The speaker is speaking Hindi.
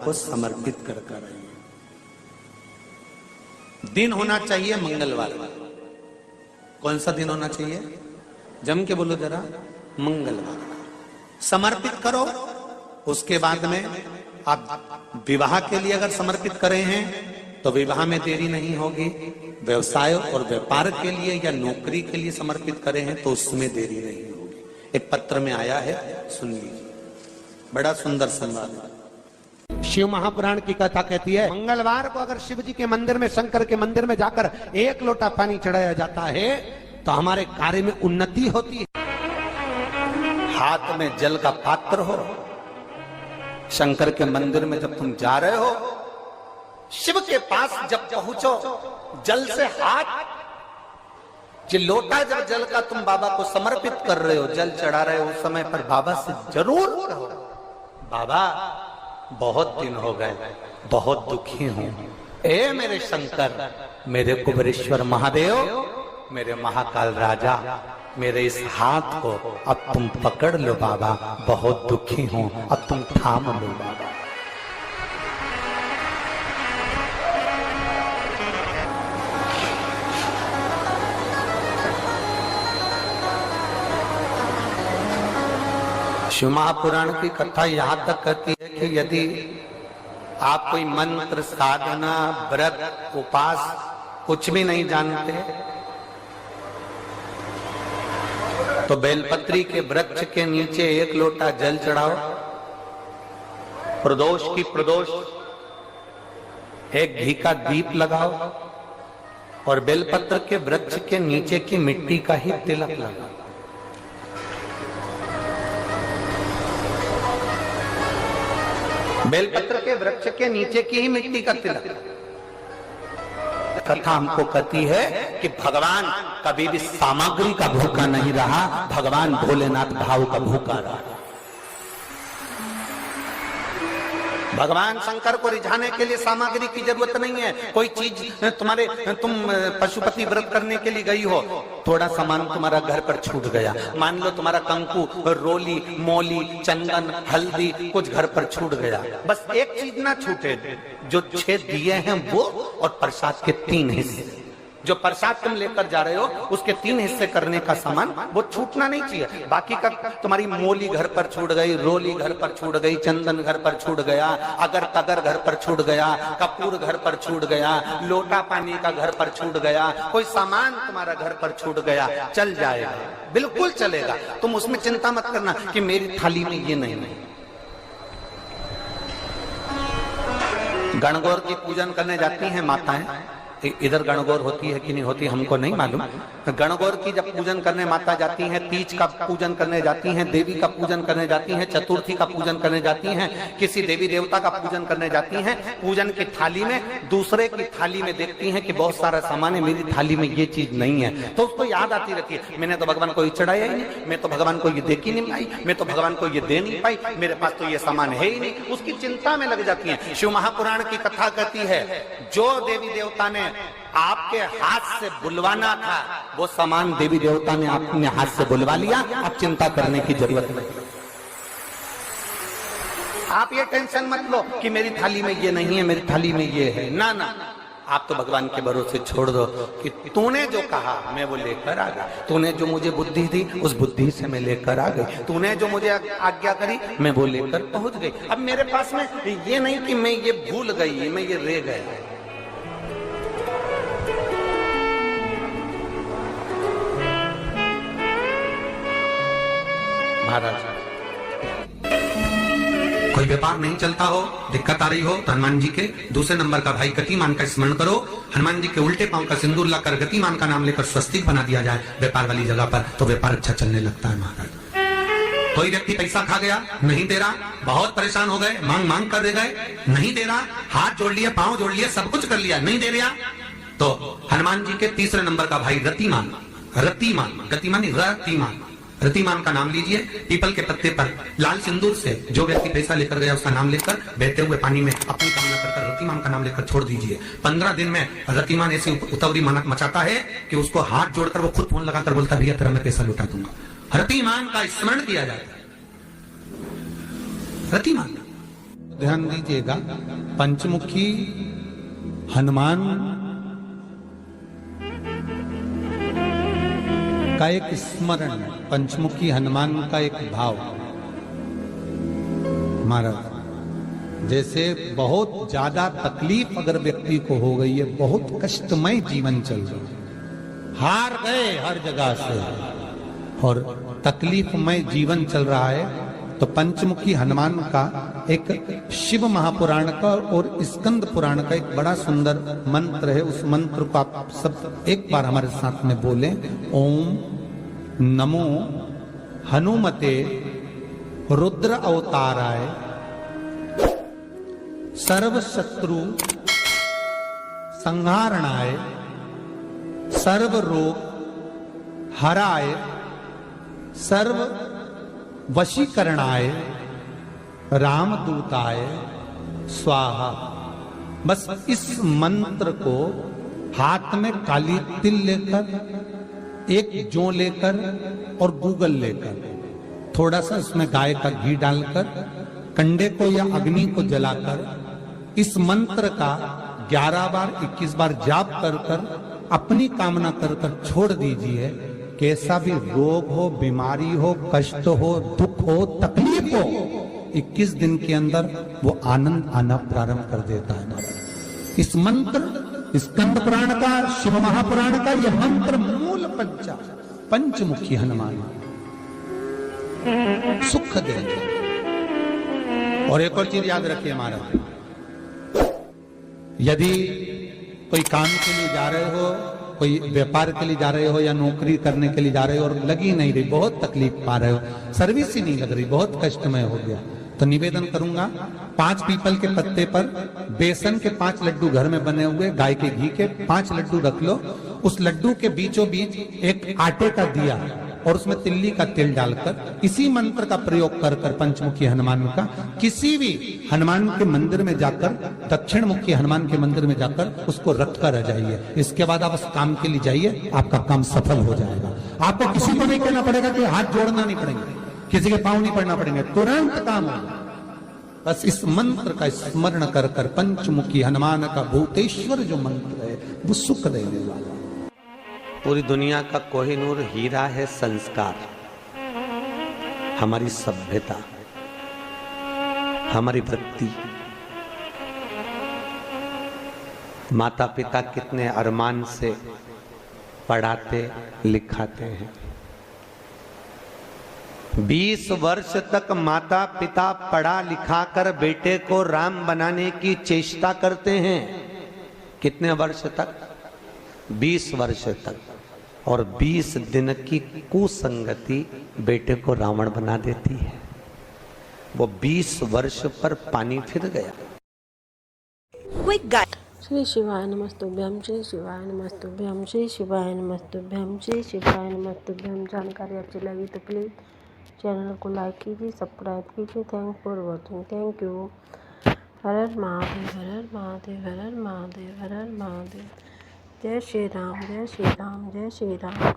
को समर्पित कर आइए। दिन होना चाहिए मंगलवार। कौन सा दिन होना चाहिए? जम के बोलो जरा, मंगलवार। समर्पित करो। उसके बाद में आप विवाह के लिए अगर समर्पित करे हैं तो विवाह में देरी नहीं होगी। व्यवसाय और व्यापार के लिए या नौकरी के लिए समर्पित करे हैं तो उसमें देरी नहीं होगी। एक पत्र में आया है, सुन लीजिए, बड़ा सुंदर संवाद है। शिव महापुराण की कथा कहती है, मंगलवार को अगर शिव जी के मंदिर में, शंकर के मंदिर में जाकर 1 लोटा पानी चढ़ाया जाता है तो हमारे कार्य में उन्नति होती है। हाथ में जल का पात्र हो, शंकर के मंदिर में जब तुम जा रहे हो, शिव के पास जब पहुंचो, जल से हाथ, जो लोटा जब जल का तुम बाबा को समर्पित कर रहे हो, जल चढ़ा रहे हो, उस समय पर बाबा से जरूर कहो, बाबा बहुत दिन हो गए, बहुत दुखी हूं, ए मेरे शंकर, मेरे कुबेरेश्वर महादेव, मेरे महाकाल राजा, मेरे इस हाथ को अब तुम पकड़ लो बाबा, बहुत दुखी हूं, अब तुम थाम लो बाबा। शिव महापुराण की कथा यहां तक कहती है कि यदि आप कोई मंत्र, साधना, व्रत, उपास कुछ भी नहीं जानते तो बेलपत्री के वृक्ष के नीचे 1 लोटा जल चढ़ाओ, प्रदोष की प्रदोष 1 घी का दीप लगाओ और बेलपत्र के वृक्ष के नीचे की मिट्टी का ही तिलक लगाओ। बेलपत्र के वृक्ष के नीचे की ही मिट्टी का तिलक। कथा हमको कहती है कि भगवान कभी भी सामग्री का भूखा नहीं रहा, भगवान भोलेनाथ भाव का भूखा रहा। भगवान शंकर को रिझाने के लिए सामग्री की जरूरत नहीं है। कोई चीज तुम पशुपति व्रत करने के लिए गई हो, थोड़ा सामान तुम्हारा घर पर छूट गया, मान लो तुम्हारा कंकु, रोली, मौली, चंदन, हल्दी कुछ घर पर छूट गया, बस एक चीज ना छूटे, जो 6 दिए हैं वो और प्रसाद के 3 हिस्से। जो प्रसाद तुम लेकर जा रहे हो उसके 3 हिस्से करने का सामान वो छूटना नहीं चाहिए। बाकी का तुम्हारी मोली घर पर छूट गई, रोली घर पर छूट गई, चंदन घर पर छूट गया, अगर तगर घर पर छूट गया, कपूर घर पर छूट गया, लोटा पानी का घर पर छूट गया, कोई सामान तुम्हारा घर पर छूट गया, चल जाएगा, बिल्कुल चलेगा। तुम उसमें चिंता मत करना कि मेरी थाली में ये नहीं। गणगौर की पूजन करने जाती हैं माताएं, इधर गणगौर होती है कि नहीं होती हमको नहीं मालूम। गणगौर की जब पूजन करने माता जाती हैं, तीज का पूजन करने जाती हैं, देवी का पूजन करने जाती हैं, चतुर्थी का पूजन करने जाती हैं, किसी देवी देवता का पूजन करने जाती हैं, पूजन की थाली में दूसरे की थाली में देखती हैं कि बहुत सारा सामान है, मेरी थाली में ये चीज नहीं है, तो उसको याद आती रहती है, मैंने तो भगवान को ये चढ़ाया ही नहीं, मैं तो भगवान को ये दे ही नहीं पाई, मैं तो भगवान को ये दे नहीं पाई, मेरे पास तो ये सामान है ही नहीं, उसकी चिंता में लग जाती है। शिव महापुराण की कथा कहती है, जो देवी देवता ने आपके हाथ से बुलवाना था वो सामान देवी देवता ने अपने हाथ से बुलवा लिया, अब चिंता करने की जरूरत नहीं। आप ये टेंशन मत लो कि मेरी थाली में ये नहीं है, मेरी थाली में ये है, ना ना, आप तो भगवान के भरोसे छोड़ दो कि तूने जो कहा मैं वो लेकर आ गया, तूने जो मुझे बुद्धि दी उस बुद्धि से मैं लेकर आ गई, तूने जो मुझे आज्ञा करी मैं वो लेकर पहुंच गई। अब मेरे पास में ये नहीं कि मैं ये भूल गई, मैं ये रह गया। महाराज, कोई व्यापार नहीं चलता हो, दिक्कत आ रही हो तो हनुमान जी के दूसरे नंबर का भाई गतिमान का स्मरण करो, हनुमान जी के उल्टे पांव का सिंदूर लाकर गतिमान का नाम लेकर स्वस्तिक बना दिया जाए व्यापार वाली जगह पर, तो व्यापार अच्छा चलने लगता है। महाराज, कोई व्यक्ति पैसा खा गया, नहीं दे रहा, बहुत परेशान हो गए, मांग मांग कर दे गए, नहीं दे रहा, हाथ जोड़ लिया, पांव जोड़ लिया, सब कुछ कर लिया, नहीं दे रहा, तो हनुमान जी के तीसरे नंबर का भाई रतिमान, रतिमान, गतिमान रतिमान, रतिमान का नाम लीजिए, पीपल के पत्ते पर लाल सिंदूर से जो व्यक्ति पैसा लेकर गया उसका नाम लेकर बहते हुए पानी में अपनी कामना कर रतिमान का नाम लेकर छोड़ दीजिए। 15 दिन में रतिमान ऐसी उतावली मचाता है कि उसको हाथ जोड़कर वो खुद फोन लगाकर बोलता भैया तेरा मैं पैसा लौटा दूंगा। रतिमान का स्मरण किया जाता है। रतिमान ध्यान दीजिएगा, पंचमुखी हनुमान का एक स्मरण, पंचमुखी हनुमान का एक भाव। महाराज जैसे बहुत ज्यादा तकलीफ अगर व्यक्ति को हो गई है, बहुत कष्टमय जीवन चल रहा है, हार गए हर जगह से और तकलीफमय जीवन चल रहा है, तो पंचमुखी हनुमान का एक शिव महापुराण का और स्कंद पुराण का एक बड़ा सुंदर मंत्र है। उस मंत्र को आप सब एक बार हमारे साथ में बोलें। ओम नमो हनुमते रुद्र अवताराय सर्व शत्रु संहारणाय सर्व रोग हराय सर्व वशीकरणाय रामदूताय स्वाहा। बस इस मंत्र को हाथ में काली तिल लेकर, एक जौ लेकर और गूगल लेकर, थोड़ा सा उसमें गाय का घी डालकर, कंडे को या अग्नि को जलाकर इस मंत्र का 11 बार 21 बार जाप कर कर अपनी कामना कर कर छोड़ दीजिए। कैसा भी रोग हो, बीमारी हो, कष्ट हो, दुख हो, तकलीफ हो, 21 दिन के अंदर वो आनंद आना प्रारंभ कर देता है। इस मंत्र, स्कंद पुराण का, शिव महापुराण का यह मंत्र मूल पंचमुखी हनुमान सुख देंगे। और एक और चीज याद रखिए महाराज, यदि कोई काम के लिए जा रहे हो, कोई व्यापार के लिए जा रहे हो या नौकरी करने के लिए जा रहे हो और लगी नहीं रही, बहुत तकलीफ पा रहे हो, सर्विस ही नहीं लग रही, बहुत कष्टमय हो गया, तो निवेदन करूंगा 5 पीपल के पत्ते पर बेसन के 5 लड्डू घर में बने हुए, गाय के घी के 5 लड्डू रख लो। उस लड्डू के बीचों बीच एक आटे का दिया और उसमें तिल्ली का तेल डालकर इसी मंत्र का प्रयोग कर कर पंचमुखी हनुमान का किसी भी हनुमान के मंदिर में जाकर, दक्षिण मुखी हनुमान के मंदिर में जाकर उसको रख कर आ जाइए। इसके बाद आप उस काम के लिए जाइए, आपका काम सफल हो जाएगा। आपको किसी को नहीं कहना पड़ेगा कि हाथ जोड़ना नहीं पड़ेंगे, किसी के पांव नहीं पड़ना पड़ेंगे, तुरंत काम होगा। बस इस मंत्र का स्मरण कर कर पंचमुखी हनुमान का भूतेश्वर जो मंत्र है वो सुख देने वाला। पूरी दुनिया का कोहिनूर हीरा है संस्कार, हमारी सभ्यता, हमारी वृत्ति। माता पिता कितने अरमान से पढ़ाते लिखाते हैं। 20 वर्ष तक माता पिता पढ़ा लिखा कर बेटे को राम बनाने की चेष्टा करते हैं। कितने वर्ष तक? 20 वर्ष तक। और 20 दिन की कुसंगति बेटे को रावण बना देती है। वो 20 वर्ष पर पानी फिर गया। श्री शिवाय नमस्तुभ्यम, श्री शिवाय नमस्तुभ्यम, श्री शिवाय नमस्तुभ्यम, श्री शिवाय नमस्तुभ्यम। जानकारी अच्छी लगी तो प्लीज़ चैनल को लाइक कीजिए, सब्सक्राइब कीजिए। Thank for watching, thank you. हर हर महादेव, हर हर महादेव, हर हर महादेव, हर हर महादेव। जय श्री राम, जय श्री राम, जय श्री राम।